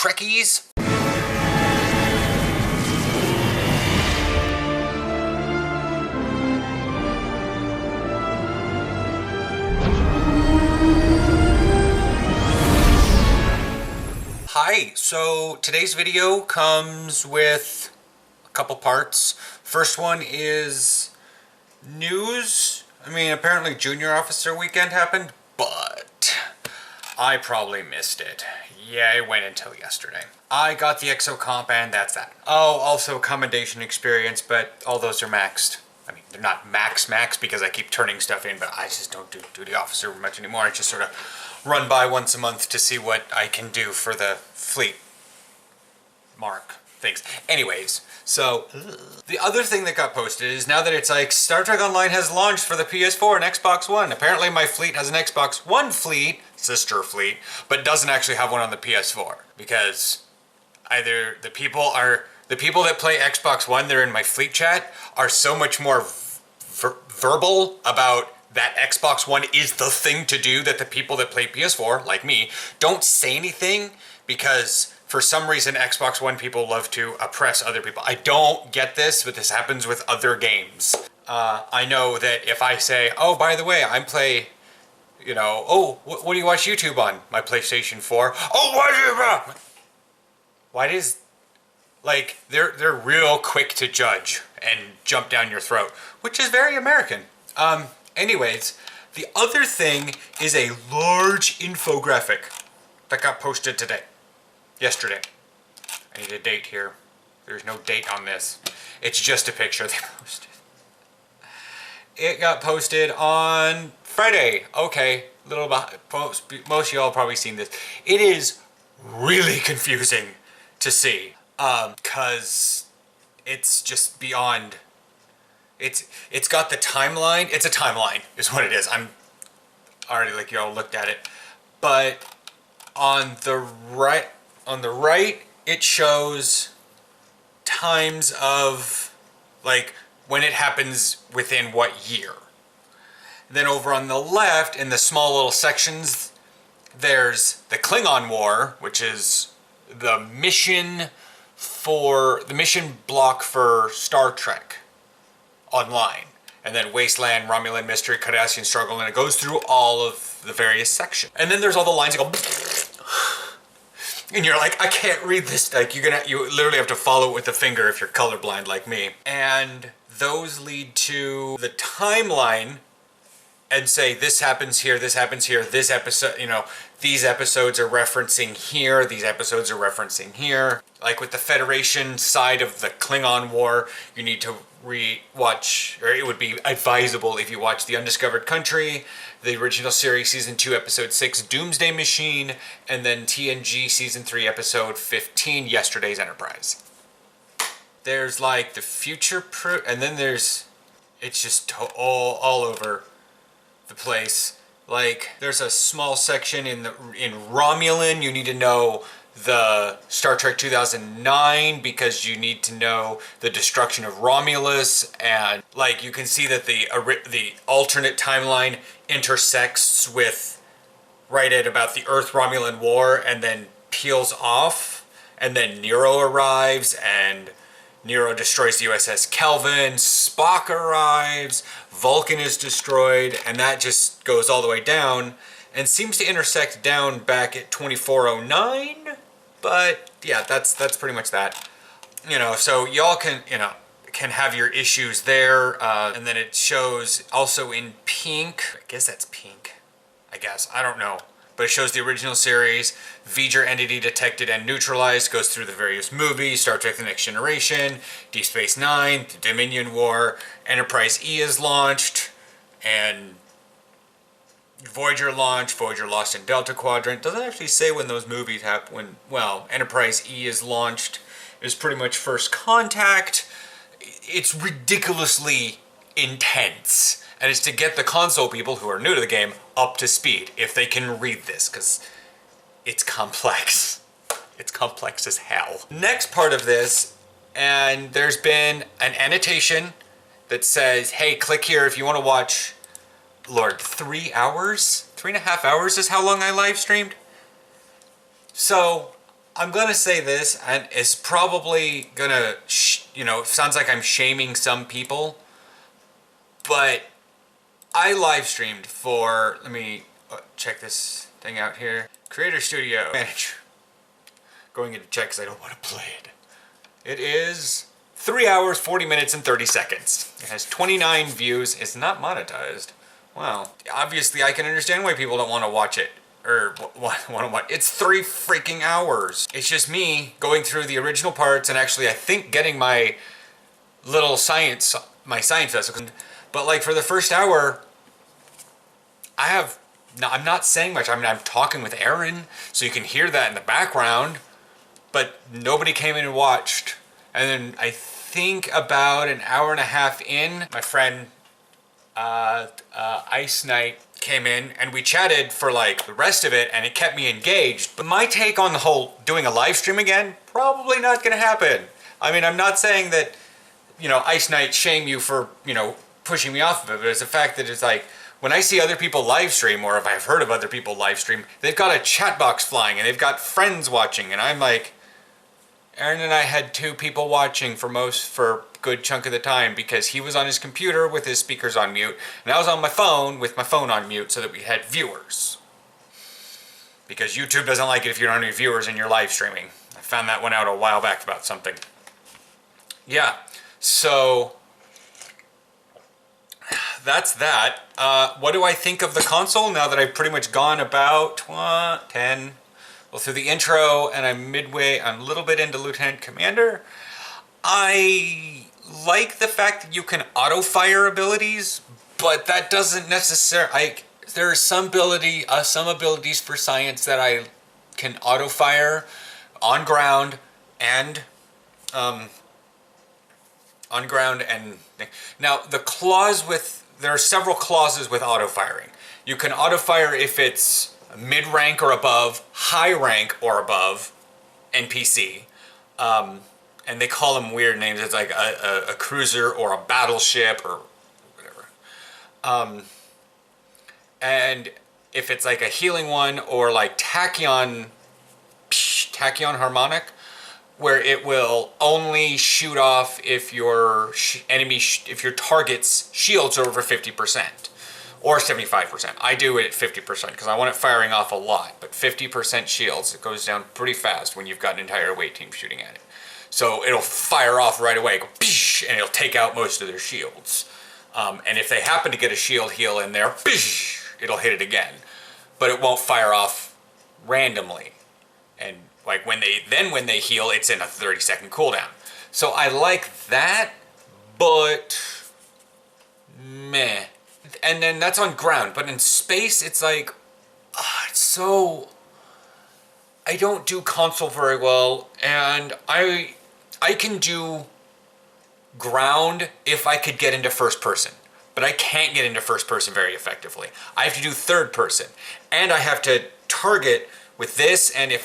Trekkies. Hi, so today's video comes with a couple parts. First one is news. I mean, apparently Junior Officer Weekend happened, but I probably missed it. Yeah, it went until yesterday. I got the EXO comp and that's that. Oh, also commendation experience, but all those are maxed. I mean, they're not max because I keep turning stuff in, but I just don't do the officer much anymore. I just sort of run by once a month to see what I can do for the fleet mark things. Anyways, so the other thing that got posted is now that it's like Star Trek Online has launched for the PS4 and Xbox One. Apparently my fleet has an Xbox One fleet, sister fleet, but doesn't actually have one on the PS4 because either the people that play Xbox One, they're in my fleet chat, are so much more verbal about that Xbox One is the thing to do that the people that play PS4, like me, don't say anything because for some reason Xbox One people love to oppress other people. I don't get this, but this happens with other games. I know that if I say, oh, by the way, I play, you know, oh, what do you watch YouTube on? My PlayStation 4. Oh, what do you... Why does... Like, they're real quick to judge and jump down your throat, which is very American. Anyways, the other thing is a large infographic that got posted yesterday. I need a date here. There's no date on this. It's just a picture they posted. It got posted on Friday. Okay, most of y'all have probably seen this. It is really confusing to see. Cause it's just beyond, it's got the timeline. It's a timeline is what it is. I'm already like, y'all looked at it, but on the right, it shows times of like when it happens within what year. Then over on the left in the small little sections, there's the Klingon War, which is the mission block for Star Trek Online, and then Wasteland, Romulan Mystery, Cardassian Struggle, and it goes through all of the various sections. And then there's all the lines that go, and you're like, I can't read this. Like you literally have to follow it with the finger if you're colorblind like me. And those lead to the timeline and say this happens here, this happens here, this episode, you know, these episodes are referencing here, these episodes are referencing here. Like with the Federation side of the Klingon War, you need to re-watch, or it would be advisable if you watch The Undiscovered Country, the original series Season 2, Episode 6, Doomsday Machine, and then TNG Season 3, Episode 15, Yesterday's Enterprise. There's like the future, and then there's, it's just all over the place. Like there's a small section in Romulan. You need to know the Star Trek 2009 because you need to know the destruction of Romulus, and like you can see that the alternate timeline intersects with right at about the Earth Romulan War and then peels off, and then Nero arrives and Nero destroys the USS Kelvin, Spock arrives, Vulcan is destroyed, and that just goes all the way down and seems to intersect down back at 2409. But yeah, that's pretty much that. You know, so y'all can have your issues there. And then it shows also in pink. I guess that's pink. I don't know. But it shows the original series, V'ger entity detected and neutralized, goes through the various movies, Star Trek The Next Generation, Deep Space Nine, the Dominion War, Enterprise E is launched, and Voyager launched, Voyager lost in Delta Quadrant. Doesn't actually say when those movies happen, well, Enterprise E is launched. It was pretty much First Contact. It's ridiculously intense. And it's to get the console people who are new to the game up to speed, if they can read this, because it's complex. It's complex as hell. Next part of this, and there's been an annotation that says, hey, click here if you want to watch, Lord, 3 hours? 3.5 hours is how long I live streamed. So I'm gonna say this, and it's probably gonna, sounds like I'm shaming some people, but I live streamed for, let me check this thing out here. Creator Studio Manager. Going into check because I don't want to play it. It is 3 hours, 40 minutes, and 30 seconds. It has 29 views. It's not monetized. Wow. Obviously, I can understand why people don't want to watch it. Or want to watch. It's 3 freaking hours. It's just me going through the original parts and actually, I think, getting my little science vessel. But like for the first hour, I'm not saying much. I mean, I'm talking with Aaron, so you can hear that in the background, but nobody came in and watched. And then I think about an hour and a half in, my friend Ice Knight came in and we chatted for like the rest of it, and it kept me engaged. But my take on the whole doing a live stream again, probably not gonna happen. I mean, I'm not saying that, Ice Knight shame you for, pushing me off of it, but it's the fact that it's like, when I see other people live stream, or if I've heard of other people live stream, they've got a chat box flying and they've got friends watching, and I'm like, Aaron and I had 2 people watching for a good chunk of the time because he was on his computer with his speakers on mute, and I was on my phone with my phone on mute so that we had viewers. Because YouTube doesn't like it if you don't have any viewers and you're live streaming. I found that one out a while back about something. Yeah, so that's that. What do I think of the console now that I've pretty much gone about 10, well, through the intro, and I'm a little bit into Lieutenant Commander. I like the fact that you can auto-fire abilities, but that doesn't necessarily, there are some abilities for science that I can auto-fire on ground and now there are several clauses with auto-firing. You can auto-fire if it's mid-rank or above, high rank or above NPC. And they call them weird names. It's like a cruiser or a battleship or whatever. And if it's like a healing one or like tachyon harmonic, where it will only shoot off if your if your target's shields are over 50%. Or 75%. I do it at 50% because I want it firing off a lot, but 50% shields, it goes down pretty fast when you've got an entire away team shooting at it. So it'll fire off right away, go, and it'll take out most of their shields. And if they happen to get a shield heal in there, it'll hit it again. But it won't fire off randomly. And like when they heal, it's in a 30-second cooldown. So I like that, but meh. And then that's on ground, but in space, it's like, it's so, I don't do console very well, and I can do ground if I could get into first person, but I can't get into first person very effectively. I have to do third person, and I have to target with this, and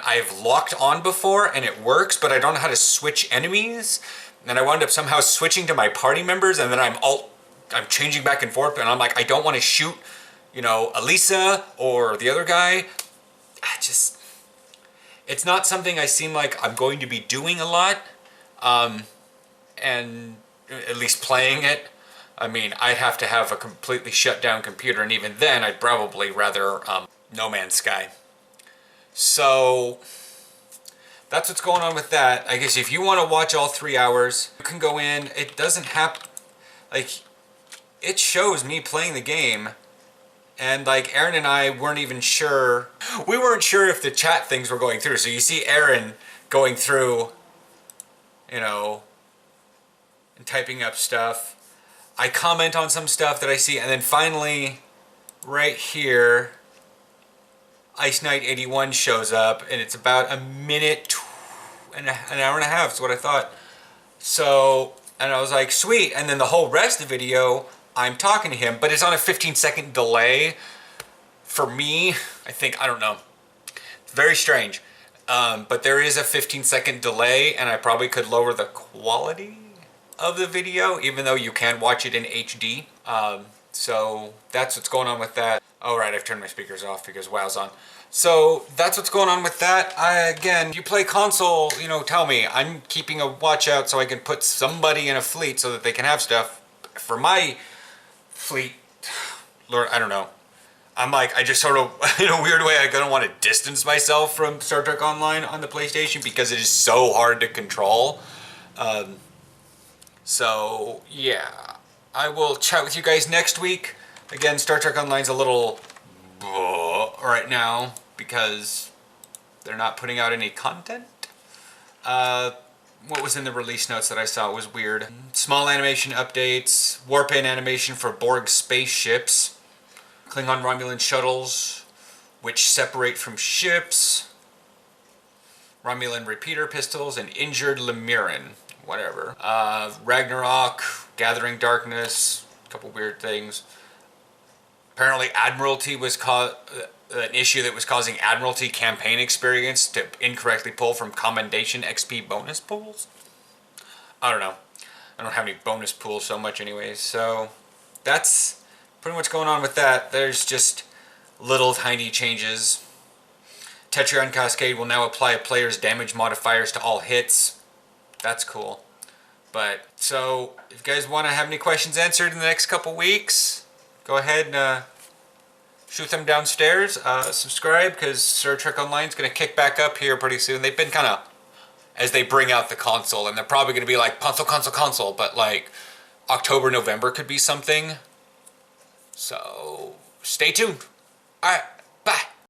I've locked on before, and it works, but I don't know how to switch enemies, and I wound up somehow switching to my party members, and then I'm changing back and forth, and I'm like, I don't want to shoot, Elisa or the other guy. It's not something I seem like I'm going to be doing a lot, and at least playing it. I mean, I'd have to have a completely shut down computer, and even then, I'd probably rather No Man's Sky. So that's what's going on with that. I guess if you want to watch all 3 hours, you can go in. It doesn't have, like, it shows me playing the game, and like Aaron and I weren't even sure. We weren't sure if the chat things were going through. So you see Aaron going through, and typing up stuff. I comment on some stuff that I see, and then finally, right here, Ice Knight 81 shows up, and it's about a minute and an hour and a half is what I thought. So, and I was like, sweet. And then the whole rest of the video, I'm talking to him, but it's on a 15-second delay. For me, I don't know. It's very strange. But there is a 15-second delay, and I probably could lower the quality of the video, even though you can watch it in HD. So that's what's going on with that. Oh, right, I've turned my speakers off because WoW's on. So that's what's going on with that. Again, if you play console, you know, tell me. I'm keeping a watch out so I can put somebody in a fleet so that they can have stuff. For my fleet, Lord, I don't know. I'm like, I just sort of, in a weird way, I kind of want to distance myself from Star Trek Online on the PlayStation because it is so hard to control. So, yeah. I will chat with you guys next week. Again, Star Trek Online's a little right now because they're not putting out any content. What was in the release notes that I saw was weird. Small animation updates, warp-in animation for Borg spaceships, Klingon Romulan shuttles, which separate from ships, Romulan repeater pistols, and injured Lemiran. Whatever. Ragnarok, Gathering Darkness, a couple weird things. Apparently Admiralty was an issue that was causing Admiralty campaign experience to incorrectly pull from Commendation XP bonus pools. I don't know. I don't have any bonus pools so much anyways. So that's pretty much going on with that. There's just little tiny changes. Tetryon Cascade will now apply a player's damage modifiers to all hits. That's cool. But, so, if you guys want to have any questions answered in the next couple weeks, go ahead and shoot them downstairs. Subscribe, because Star Trek Online is going to kick back up here pretty soon. They've been kind of, as they bring out the console, and they're probably going to be like, console, but like, October, November could be something. So, stay tuned. Alright.